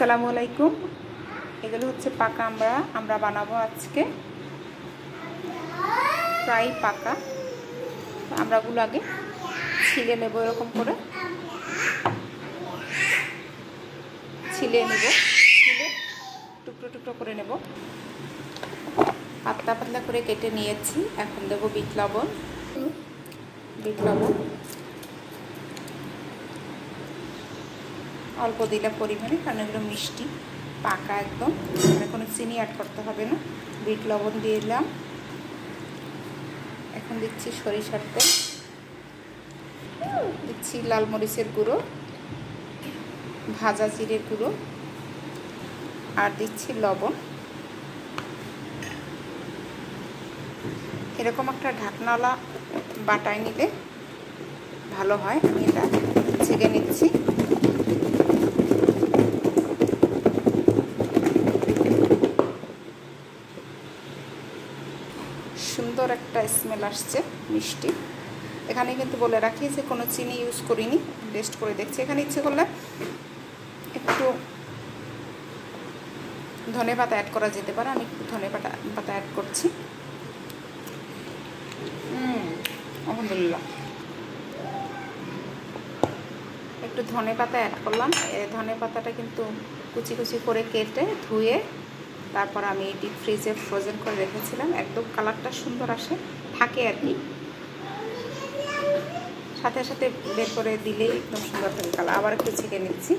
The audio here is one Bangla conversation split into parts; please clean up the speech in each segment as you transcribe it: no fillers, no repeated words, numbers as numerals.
আসসালামু আলাইকুম। এগুলো হচ্ছে পাকা আমরা বানাবো আজকে প্রায় পাকা। আমরাগুলো আগে ছিলে নেব, এরকম করে ছিলে নেব, ছিলে টুকরো টুকরো করে নেব, পাতলা পাতলা করে কেটে নিয়েছি। এখন দেবো বিট লবণ, অল্প দিলে পরিমাণে, কারণ এগুলো মিষ্টি পাকা একদম, মানে কোনো চিনি অ্যাড করতে হবে না। বিট লবণ দিয়ে দিলাম। এখন দিচ্ছি সরিষার তেল, দিচ্ছি লাল মরিচের গুঁড়ো, ভাজা জিরের গুঁড়ো, আর দিচ্ছি লবণ। এরকম একটা ঢাকনাওয়ালা বাটায় নিলে ভালো হয়। আমি এটা ছেঁকে নিচ্ছি। সুন্দর একটা স্মেল আসছে, মিষ্টি। এখানে কিন্তু বলে রাখি যে কোনো চিনি ইউজ করিনি, টেস্ট করে দেখছি। এখানে ইচ্ছে করলে একটু ধনেপাতা অ্যাড করা যেতে পারে, আমি একটু ধনেপাতা অ্যাড করছি। আলহামদুলিল্লাহ, একটু ধনেপাতা অ্যাড করলাম। ধনেপাতাটা কিন্তু কুচি কুচি করে কেটে ধুয়ে তারপর আমি ডিপ ফ্রিজে ফ্রোজেন করে রেখেছিলাম। একদম কালারটা সুন্দর আসে, থাকে আর কি, সাথে সাথে বের করে দিলেই একদম সুন্দর থাকে কালার। আবার একটু ছেঁকে নিচ্ছি।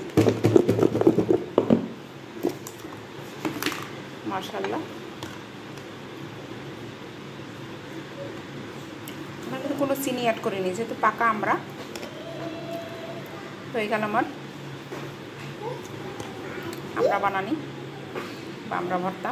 মাশাআল্লাহ, আমরা কিন্তু কোনো চিনি অ্যাড করিনি, যেহেতু পাকা আমরা। তো এখানে আমার আমরা বানানি বা আমরা ভর্তা।